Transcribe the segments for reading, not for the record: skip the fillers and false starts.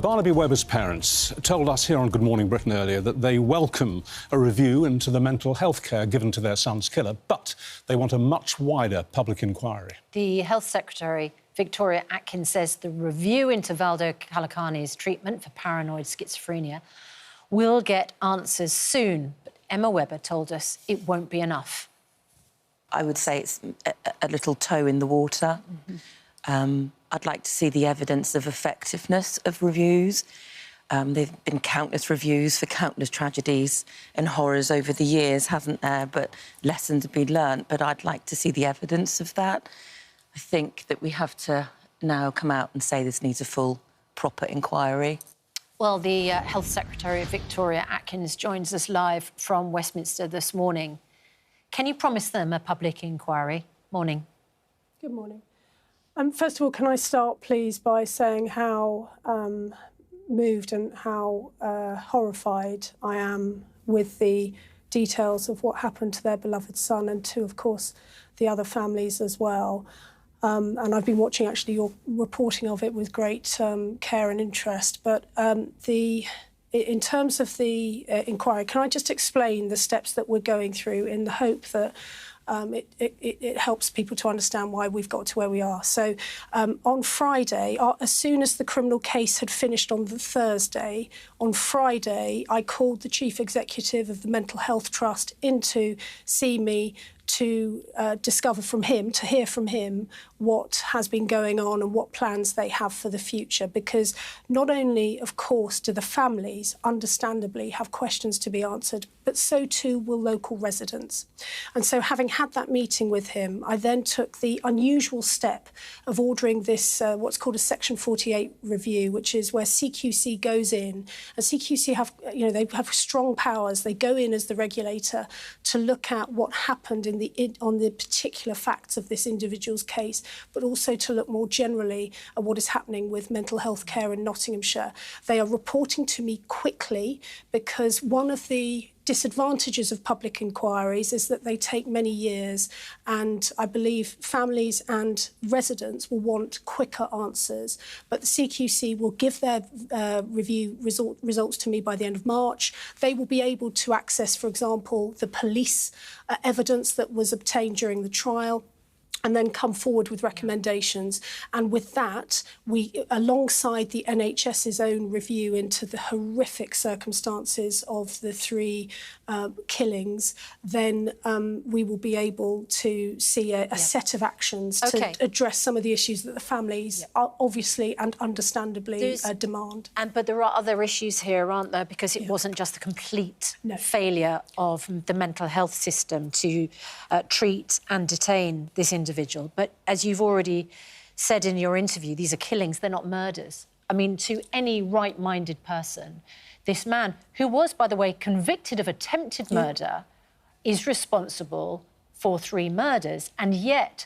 Barnaby Webber's parents told us here on Good Morning Britain earlier that they welcome a review into the mental health care given to their son's killer, but they want a much wider public inquiry. The Health Secretary, Victoria Atkins, says the review into Valdo Kalakani's treatment for paranoid schizophrenia will get answers soon. But Emma Webber told us it won't be enough. I would say it's a little toe in the water. I'd like to see the evidence of effectiveness of reviews. There've been countless reviews for countless tragedies and horrors over the years, hasn't there? But lessons have been learnt, but I'd like to see the evidence of that. I think that we have to now come out and say this needs a full, proper inquiry. Well, the Health Secretary, Victoria Atkins, joins us live from Westminster this morning. Can you promise them a public inquiry? Morning. Good morning. First of all, can I start, please, by saying how moved and how horrified I am with the details of what happened to their beloved son and to, of course, the other families as well. And I've been watching, actually, your reporting of it with great care and interest. But in terms of the inquiry, can I just explain the steps that we're going through in the hope that it helps people to understand why we've got to where we are. So on Friday, as soon as the criminal case had finished on the Thursday, on Friday, I called the Chief Executive of the Mental Health Trust in to see me to discover from him, to hear from him what has been going on and what plans they have for the future. Because not only, of course, do the families understandably have questions to be answered, but so too will local residents. And so having had that meeting with him, I then took the unusual step of ordering this, what's called a Section 48 review, which is where CQC goes in. And CQC have, they have strong powers. They go in as the regulator to look at what happened on the particular facts of this individual's case, but also to look more generally at what is happening with mental health care in Nottinghamshire. They are reporting to me quickly because one of the disadvantages of public inquiries is that they take many years, and I believe families and residents will want quicker answers. But the CQC will give their review results to me by the end of March. They will be able to access, for example, the police evidence that was obtained during the trial, and then come forward with recommendations. And with that, we, alongside the NHS's own review into the horrific circumstances of the three killings, then we will be able to see a set of actions to address some of the issues that the families are obviously and understandably demand. But there are other issues here, aren't there? Because it wasn't just the complete failure of the mental health system to treat and detain this individual. But as you've already said in your interview, these are killings, they're not murders. I mean, to any right-minded person, this man, who was, by the way, convicted of attempted murder, is responsible for 3 murders. And yet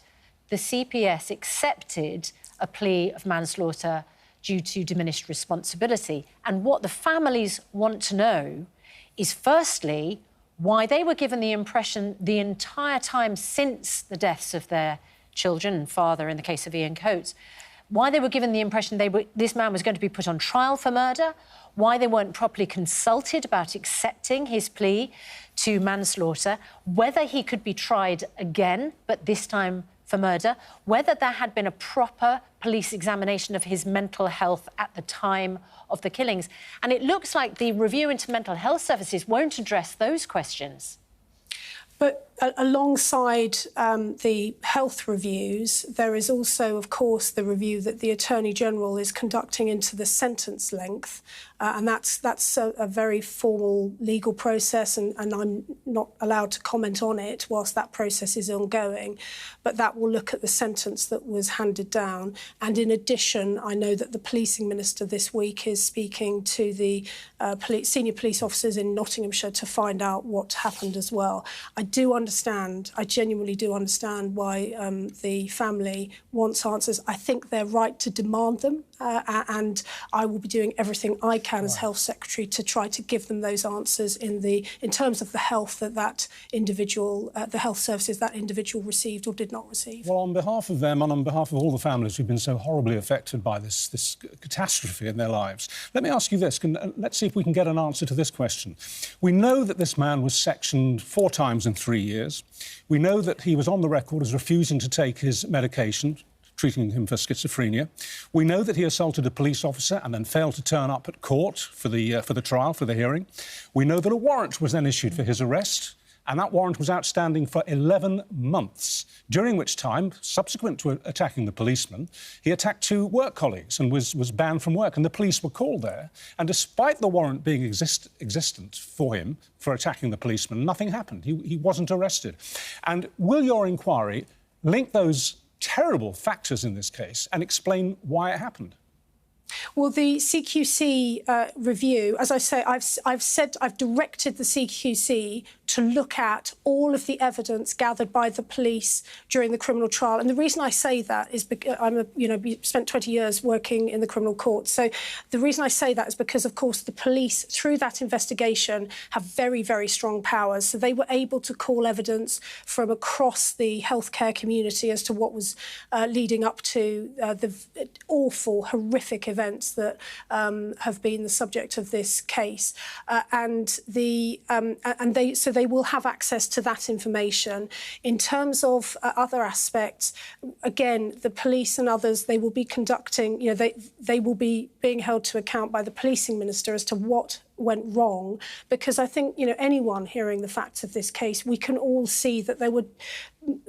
the CPS accepted a plea of manslaughter due to diminished responsibility. And what the families want to know is, firstly, why they were given the impression the entire time since the deaths of their children and father, in the case of Ian Coates, why they were given the impression this man was going to be put on trial for murder, why they weren't properly consulted about accepting his plea to manslaughter, whether he could be tried again, but this time for murder, whether there had been a proper police examination of his mental health at the time of the killings. And it looks like the review into mental health services won't address those questions. But alongside the health reviews, there is also, of course, the review that the Attorney-General is conducting into the sentence length. And that's a very formal legal process, and I'm not allowed to comment on it whilst that process is ongoing. But that will look at the sentence that was handed down. And in addition, I know that the policing minister this week is speaking to the senior police officers in Nottinghamshire to find out what happened as well. I genuinely do understand why the family wants answers. I think they're right to demand them, and I will be doing everything I can as Health Secretary to try to give them those answers in terms of the health that individual, the health services that individual received or did not receive. Well, on behalf of them and on behalf of all the families who've been so horribly affected by this catastrophe in their lives, let me ask you this. Let's see if we can get an answer to this question. We know that this man was sectioned 4 times in 3 years. We know that he was on the record as refusing to take his medication, treating him for schizophrenia. We know that he assaulted a police officer and then failed to turn up at court for the trial, for the hearing. We know that a warrant was then issued for his arrest, and that warrant was outstanding for 11 months, during which time, subsequent to attacking the policeman, he attacked 2 work colleagues and was banned from work, and the police were called there. And despite the warrant being existent for him for attacking the policeman, nothing happened. He wasn't arrested. And will your inquiry link those terrible factors in this case and explain why it happened? Well, the CQC review, as I say, I've directed the CQC to look at all of the evidence gathered by the police during the criminal trial. And the reason I say that is because spent 20 years working in the criminal court. So the reason I say that is because, of course, the police, through that investigation, have very, very strong powers. So they were able to call evidence from across the healthcare community as to what was leading up to the awful, horrific events that have been the subject of this case. So they will have access to that information. In terms of other aspects, again, the police and others, they will be conducting, they will be being held to account by the policing minister as to what went wrong, because I think, anyone hearing the facts of this case, we can all see that there were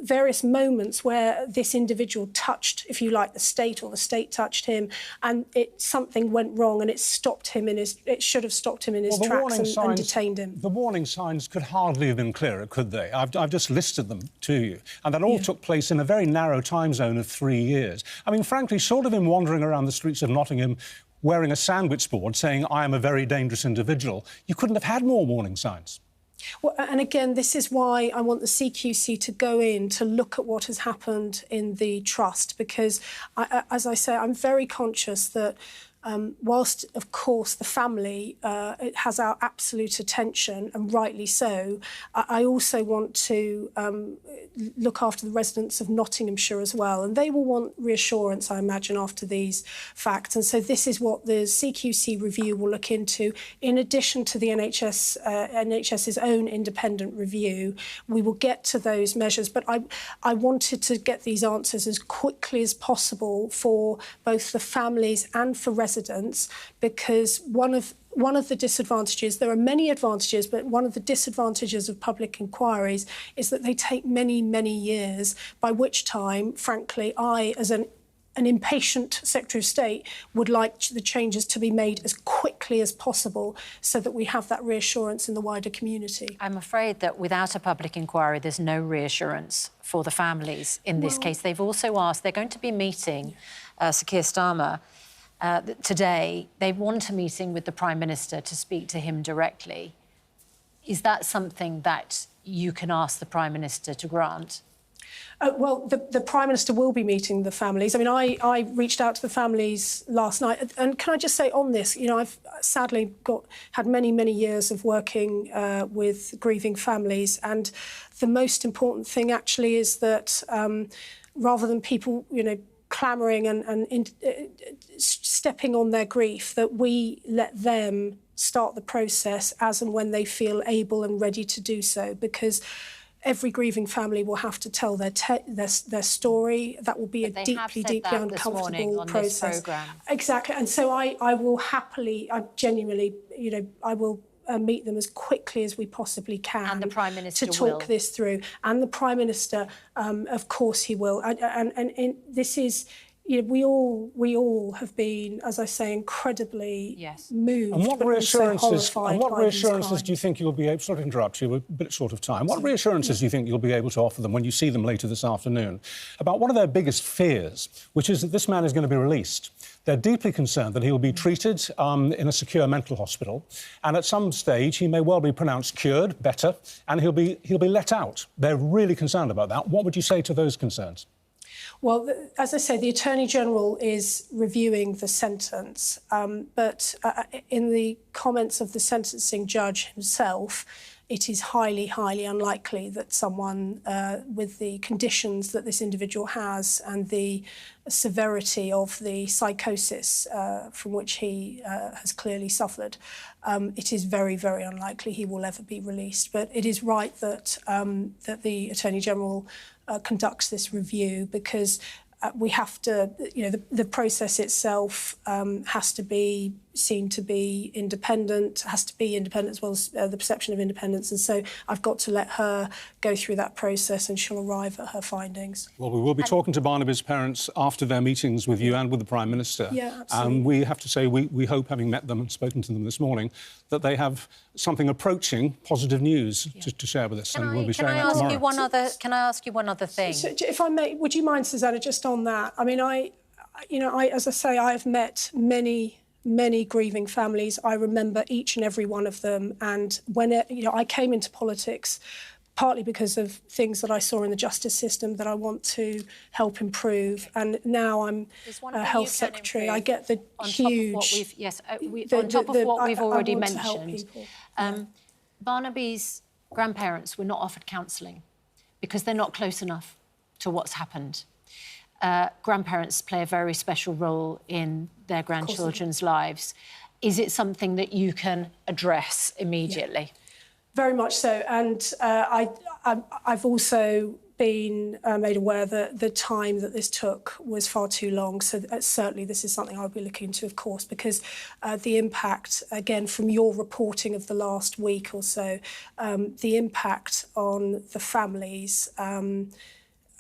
various moments where this individual touched, if you like, the state, or the state touched him, and something went wrong, and it should have stopped him in his tracks and detained him. The warning signs could hardly have been clearer, could they? I've just listed them to you, and that all took place in a very narrow time zone of 3 years. I mean, frankly, short of him wandering around the streets of Nottingham wearing a sandwich board saying, "I am a very dangerous individual," you couldn't have had more warning signs. Well, and again, this is why I want the CQC to go in to look at what has happened in the trust, because, as I say, I'm very conscious that whilst, of course, the family it has our absolute attention, and rightly so, I also want to look after the residents of Nottinghamshire as well, and they will want reassurance, I imagine, after these facts. And so this is what the CQC review will look into. In addition to the NHS's own independent review, we will get to those measures. But I wanted to get these answers as quickly as possible for both the families and for residents, because one of the disadvantages, there are many advantages, but one of the disadvantages of public inquiries is that they take many, many years, by which time, frankly, I, as an impatient Secretary of State, would like the changes to be made as quickly as possible so that we have that reassurance in the wider community. I'm afraid that without a public inquiry, there's no reassurance for the families in this case. They've also asked, they're going to be meeting Sir Keir Starmer today. They want a meeting with the Prime Minister to speak to him directly. Is that something that you can ask the Prime Minister to grant? Well, the Prime Minister will be meeting the families. I mean, I reached out to the families last night. And can I just say on this, I've sadly had many, many years of working with grieving families. And the most important thing, actually, is that rather than people, clamouring and stepping on their grief, that we let them start the process as and when they feel able and ready to do so, because every grieving family will have to tell their story. That will be a deeply uncomfortable process. Exactly. And so I will happily, I genuinely, I will meet them as quickly as we possibly can. And the Prime Minister to talk this through. And the Prime Minister, of course, he will. And this is, we all have been, as I say, incredibly moved. And what reassurances do you think you'll be able? Sorry to interrupt you, we're a bit short of time. What reassurances do you think you'll be able to offer them when you see them later this afternoon about one of their biggest fears, which is that this man is going to be released? They're deeply concerned that he will be treated in a secure mental hospital, and at some stage he may well be pronounced cured, better, and he'll be let out. They're really concerned about that. What would you say to those concerns? Well, as I say, the Attorney-General is reviewing the sentence, but in the comments of the sentencing judge himself, it is highly, highly unlikely that someone with the conditions that this individual has and the severity of the psychosis from which he has clearly suffered, it is very, very unlikely he will ever be released. But it is right that, that the Attorney-General conducts this review because we have to, the process itself has to be seen to be independent, has to be independent as well as the perception of independence. And so I've got to let her go through that process and she'll arrive at her findings. Well, we will be talking to Barnaby's parents after their meetings with you and with the Prime Minister. Yeah, absolutely. And we have to say we hope, having met them and spoken to them this morning, that they have something approaching positive news to share with us. And we'll be sharing that tomorrow. Can I ask you one other thing? So, if I may, would you mind, Susanna, just on that? I mean, as I say, I have met many grieving families. I remember each and every one of them. And when I came into politics partly because of things that I saw in the justice system that I want to help improve. And now I'm a health secretary. I get the huge... On top of what we've already mentioned, Barnaby's grandparents were not offered counselling because they're not close enough to what's happened. Grandparents play a very special role in their grandchildren's lives. Is it something that you can address immediately? Yeah. Very much so. And I've also been made aware that the time that this took was far too long. So certainly this is something I'll be looking into, of course, because the impact, again, from your reporting of the last week or so, the impact on the families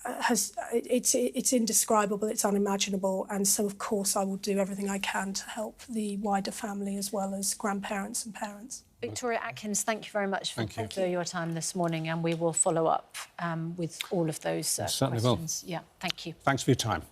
it's indescribable, it's unimaginable, and so of course I will do everything I can to help the wider family as well as grandparents and parents. Victoria Atkins, thank you very much for your time this morning, and we will follow up with all of those questions. Certainly will. Yeah, thank you. Thanks for your time.